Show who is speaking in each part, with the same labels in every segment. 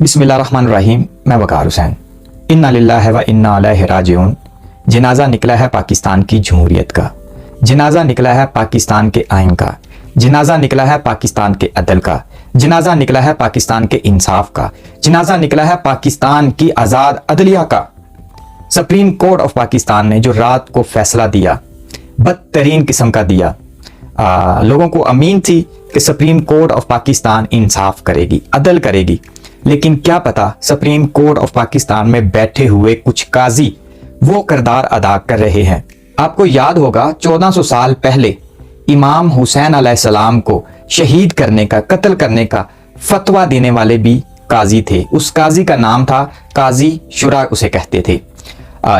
Speaker 1: बिस्मिल्लाहिर्रहमानिर्रहीम। मैं वकार हुसैन। इन्ना लिल्लाहि व इन्ना इलैहि राजिऊन। जनाजा निकला है पाकिस्तान की जमहूरियत का, जनाजा निकला है पाकिस्तान के आइन का, जनाजा निकला है पाकिस्तान के अदल का, जनाजा निकला है पाकिस्तान के इंसाफ का, जनाजा निकला है पाकिस्तान की आज़ाद अदलिया का। सुप्रीम कोर्ट ऑफ पाकिस्तान ने जो रात को फैसला दिया, बदतरीन किस्म का दिया। लोगों को उम्मीद थी कि सुप्रीम कोर्ट ऑफ पाकिस्तान इंसाफ करेगी, अदल करेगी, लेकिन क्या पता सुप्रीम कोर्ट ऑफ पाकिस्तान में बैठे हुए कुछ काजी वो किरदार अदा कर रहे हैं। आपको याद होगा 1400 साल पहले इमाम हुसैन अलैहिस्सलाम को शहीद करने का, कत्ल करने का फतवा देने वाले भी काजी थे। उस काजी का नाम था काजी शुरा उसे कहते थे।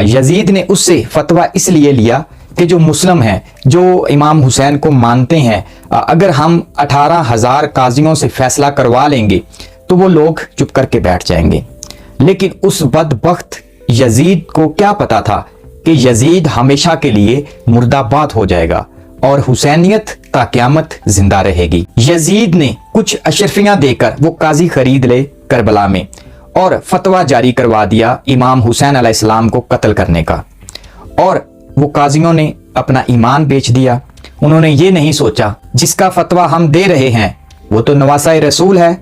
Speaker 1: यजीद ने उससे फतवा इसलिए लिया कि जो मुस्लिम हैं, जो इमाम हुसैन को मानते हैं, अगर हम 18,000 काजियों से फैसला करवा लेंगे तो वो लोग चुप करके बैठ जाएंगे। लेकिन उस बदबख्त यजीद को क्या पता था कि यजीद हमेशा के लिए मुर्दाबाद हो जाएगा और हुसैनियत ता क़यामत जिंदा रहेगी। यजीद ने कुछ अशरफियां देकर वो काजी खरीद ले करबला में और फतवा जारी करवा दिया इमाम हुसैन अलैहिस्सलाम को कत्ल करने का। और वो काजियों ने अपना ईमान बेच दिया। उन्होंने ये नहीं सोचा जिसका फतवा हम दे रहे हैं वो तो नवासा रसूल है,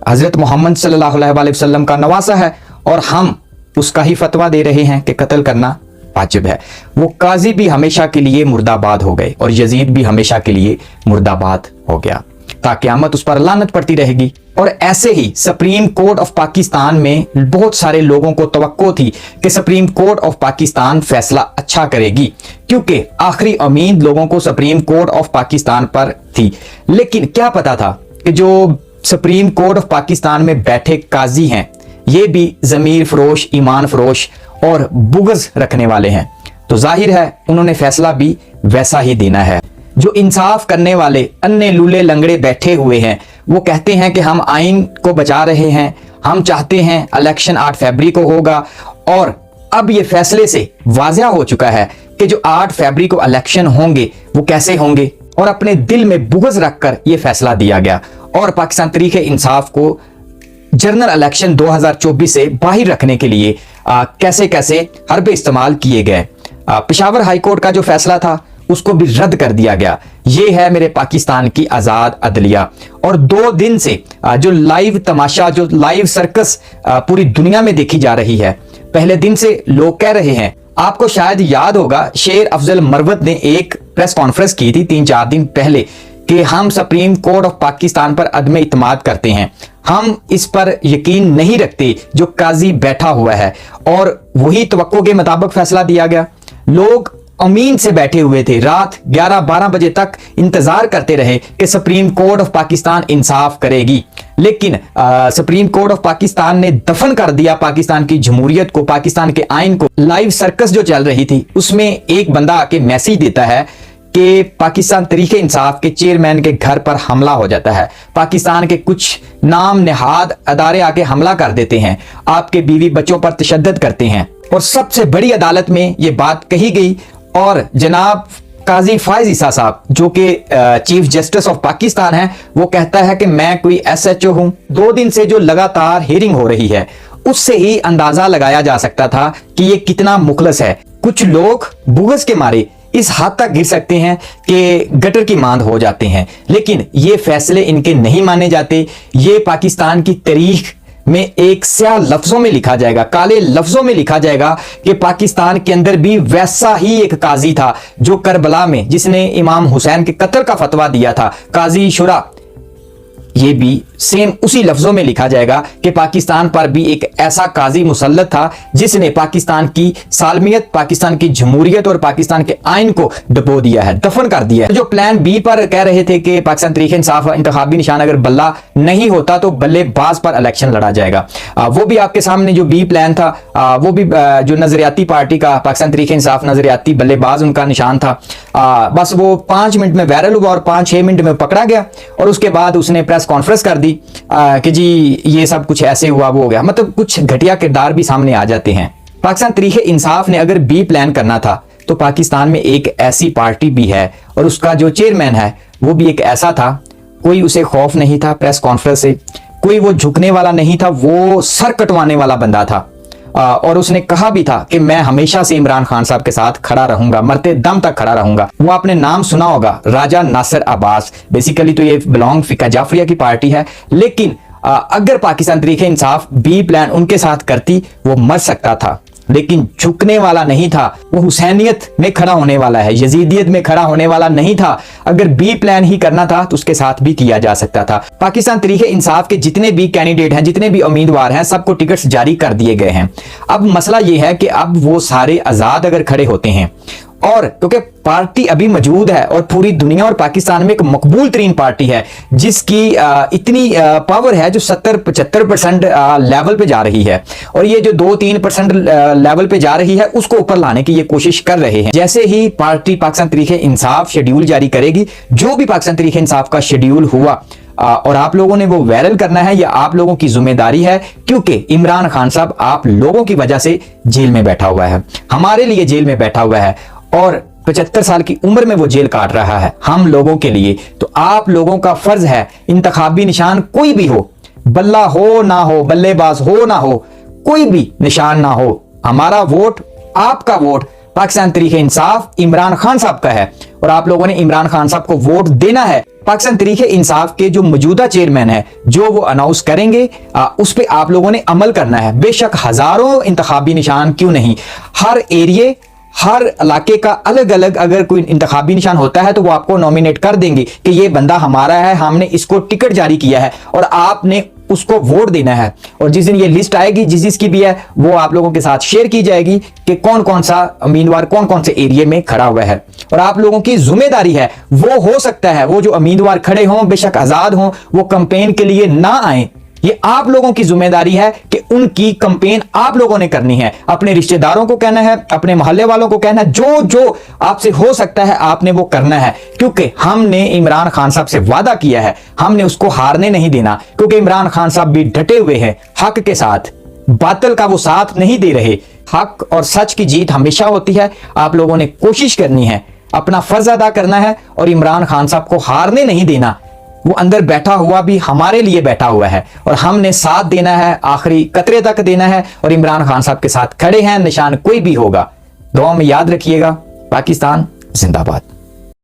Speaker 1: हजरत मोहम्मद सल्लल्लाहु अलैहि वसल्लम का नवासा है, और हम उसका ही फतवा दे रहे हैं कि कत्ल करना वाजिब है। वो काजी भी हमेशा के लिए मुर्दाबाद हो गए और यजीद भी हमेशा के लिए मुर्दाबाद हो गया, ताकि क़यामत उस पर लानत पड़ती रहेगी। और ऐसे ही सुप्रीम कोर्ट ऑफ पाकिस्तान में बहुत सारे लोगों को तवक्को थी कि सुप्रीम कोर्ट ऑफ पाकिस्तान फैसला अच्छा करेगी, क्योंकि आखिरी उम्मीद लोगों को सुप्रीम कोर्ट ऑफ पाकिस्तान पर थी। लेकिन क्या पता था कि जो सुप्रीम कोर्ट ऑफ पाकिस्तान में बैठे काजी हैं ये भी ज़मीर फरोश, ईमान फरोश और बुग़्ज़ रखने वाले हैं। तो जाहिर है उन्होंने फैसला भी वैसा ही देना है। जो इंसाफ करने वाले अन्य लूले लंगड़े बैठे हुए हैं वो कहते हैं कि हम आइन को बचा रहे हैं, हम चाहते हैं इलेक्शन 8 फरवरी को होगा। और अब ये फैसले से वाज़ेह हो चुका है कि जो 8 फरवरी को इलेक्शन होंगे वो कैसे होंगे, और अपने दिल में बुग़्ज़ रखकर ये फैसला दिया गया और पाकिस्तान तहरीक इंसाफ को जनरल इलेक्शन 2024 से बाहर रखने के लिए कैसे कैसे हरबे इस्तेमाल किए गए। पेशावर हाई कोर्ट का जो फैसला था उसको भी रद्द कर दिया गया। ये है मेरे पाकिस्तान की आज़ाद अदलिया। और 2 दिन से जो लाइव तमाशा, जो लाइव सर्कस पूरी दुनिया में देखी जा रही है। पहले दिन से लोग कह रहे हैं, आपको शायद याद होगा शेर अफजल मरवत ने एक प्रेस कॉन्फ्रेंस की थी 3-4 दिन पहले कि हम सुप्रीम कोर्ट ऑफ पाकिस्तान पर अदम इत्मीनान करते हैं, हम इस पर यकीन नहीं रखते जो काजी बैठा हुआ है। और वही तवक्को के मुताबिक फैसला दिया गया। लोग उम्मीद से बैठे हुए थे, रात 11-12 बजे तक इंतजार करते रहे कि सुप्रीम कोर्ट ऑफ पाकिस्तान इंसाफ करेगी। लेकिन सुप्रीम कोर्ट ऑफ पाकिस्तान ने दफन कर दिया पाकिस्तान की जमहूरियत को, पाकिस्तान के आइन को। लाइव सर्कस जो चल रही थी उसमें एक बंदा आके मैसेज देता है कि पाकिस्तान तहरीक इंसाफ के चेयरमैन के घर पर हमला हो जाता है, पाकिस्तान के कुछ नाम नेहाद अदारे आके हमला कर देते हैं, आपके बीवी बच्चों पर तशद्दुद करते हैं। और सबसे बड़ी अदालत में ये बात कही गई और जनाब काजी फायज ईसा साहब जो कि चीफ जस्टिस ऑफ पाकिस्तान है, वो कहता है कि मैं कोई SHO हूं। 2 दिन से जो लगातार हियरिंग हो रही है उससे ही अंदाजा लगाया जा सकता था कि ये कितना मुखलस है। कुछ लोग बुग़्ज़ के मारे इस हद तक गिर सकते हैं कि गटर की मांद हो जाते हैं, लेकिन ये फैसले इनके नहीं माने जाते। ये पाकिस्तान की तारीख में एक स्याह लफ्जों में लिखा जाएगा, काले लफ्जों में लिखा जाएगा कि पाकिस्तान के अंदर भी वैसा ही एक काजी था जो करबला में, जिसने इमाम हुसैन के कत्ल का फतवा दिया था, काजी शुरा। ये भी सेम उसी लफ्जों में लिखा जाएगा कि पाकिस्तान पर भी एक ऐसा काजी मुसल्लत था जिसने पाकिस्तान की सालमियत, पाकिस्तान की जमहूरियत और पाकिस्तान के आइन को डुबो दिया है, दफन कर दिया है। जो प्लान बी पर कह रहे थे कि पाकिस्तान तहरीक इंसाफ इंतखाबी निशान अगर बल्ला नहीं होता तो बल्लेबाज पर इलेक्शन लड़ा जाएगा, वो भी आपके सामने जो बी प्लान था, वो भी जो नजरियाती पार्टी का पाकिस्तान तहरीक इंसाफ नजरियाती बल्लेबाज उनका निशान था। बस वो 5 मिनट में वायरल हुआ और 5-6 मिनट में पकड़ा गया और उसके बाद उसने प्रेस कॉन्फ्रेंस कर दी कि जी ये सब कुछ ऐसे हुआ, वो हो गया। मतलब कुछ घटिया किरदार भी सामने आ जाते हैं। पाकिस्तान तहरीक इंसाफ ने अगर बी प्लान करना था तो पाकिस्तान में एक ऐसी पार्टी भी है और उसका जो चेयरमैन है वो भी एक ऐसा था, कोई उसे खौफ नहीं था प्रेस कॉन्फ्रेंस से कोई वो झुकने वाला नहीं था, वो सर कटवाने वाला बंदा था। और उसने कहा भी था कि मैं हमेशा से इमरान खान साहब के साथ खड़ा रहूंगा, मरते दम तक खड़ा रहूंगा। वो आपने नाम सुना होगा, राजा नासिर अब्बास। बेसिकली तो ये बिलोंग फिका जाफरिया की पार्टी है, लेकिन अगर पाकिस्तान तरीके इंसाफ बी प्लान उनके साथ करती, वो मर सकता था, लेकिन झुकने वाला नहीं था। वो हुसैनियत में खड़ा होने वाला है, यजीदियत में खड़ा होने वाला नहीं था। अगर बी प्लान ही करना था तो उसके साथ भी किया जा सकता था। पाकिस्तान तरीके इंसाफ के जितने भी कैंडिडेट हैं, जितने भी उम्मीदवार हैं, सबको टिकट्स जारी कर दिए गए हैं। अब मसला यह है कि अब वो सारे आजाद अगर खड़े होते हैं, और क्योंकि पार्टी अभी मौजूद है और पूरी दुनिया और पाकिस्तान में एक मकबूल तरीन पार्टी है, जिसकी इतनी पावर है जो 70-75% लेवल पे जा रही है, और ये जो 2-3% लेवल पे जा रही है उसको ऊपर लाने की ये कोशिश कर रहे हैं। जैसे ही पार्टी पाकिस्तान तरीके इंसाफ शेड्यूल जारी करेगी, जो भी पाकिस्तान तरीके इंसाफ का शेड्यूल हुआ और आप लोगों ने वो वायरल करना है, या आप लोगों की जिम्मेदारी है, क्योंकि इमरान खान साहब आप लोगों की वजह से जेल में बैठा हुआ है, हमारे लिए जेल में बैठा हुआ है, और 75 साल की उम्र में वो जेल काट रहा है हम लोगों के लिए। तो आप लोगों का फर्ज है, इंतखाबी निशान कोई भी हो, बल्ला हो ना हो, बल्लेबाज हो ना हो, कोई भी निशान ना हो, हमारा वोट, आपका वोट पाकिस्तान तरीके इंसाफ इमरान खान साहब का है, और आप लोगों ने इमरान खान साहब को वोट देना है। पाकिस्तान तरीके इंसाफ के जो मौजूदा चेयरमैन है, जो वो अनाउंस करेंगे उस पे आप लोगों ने अमल करना है। बेशक हजारों इंतखाबी निशान क्यों नहीं, हर एरिए, हर इलाके का अलग अलग अगर कोई इंतखाबी निशान होता है तो वो आपको नॉमिनेट कर देंगे कि ये बंदा हमारा है, हमने इसको टिकट जारी किया है, और आपने उसको वोट देना है। और जिस दिन ये लिस्ट आएगी, जिस जिसकी भी है, वो आप लोगों के साथ शेयर की जाएगी कि कौन कौन सा उम्मीदवार कौन कौन से एरिया में खड़ा हुआ है। और आप लोगों की जिम्मेदारी है, वो हो सकता है वो जो उम्मीदवार खड़े हों, बेशक आजाद हों, वो कैंपेन के लिए ना आए, ये आप लोगों की जिम्मेदारी है कि उनकी कैंपेन आप लोगों ने करनी है। अपने रिश्तेदारों को कहना है, अपने मोहल्ले वालों को कहना है, जो जो आपसे हो सकता है आपने वो करना है, क्योंकि हमने इमरान खान साहब से वादा किया है, हमने उसको हारने नहीं देना। क्योंकि इमरान खान साहब भी डटे हुए हैं हक के साथ, बातिल का वो साथ नहीं दे रहे। हक और सच की जीत हमेशा होती है। आप लोगों ने कोशिश करनी है, अपना फर्ज अदा करना है, और इमरान खान साहब को हारने नहीं देना। वो अंदर बैठा हुआ भी हमारे लिए बैठा हुआ है, और हमने साथ देना है, आखिरी कतरे तक देना है, और इमरान खान साहब के साथ खड़े हैं, निशान कोई भी होगा। दुआ में याद रखिएगा। पाकिस्तान जिंदाबाद।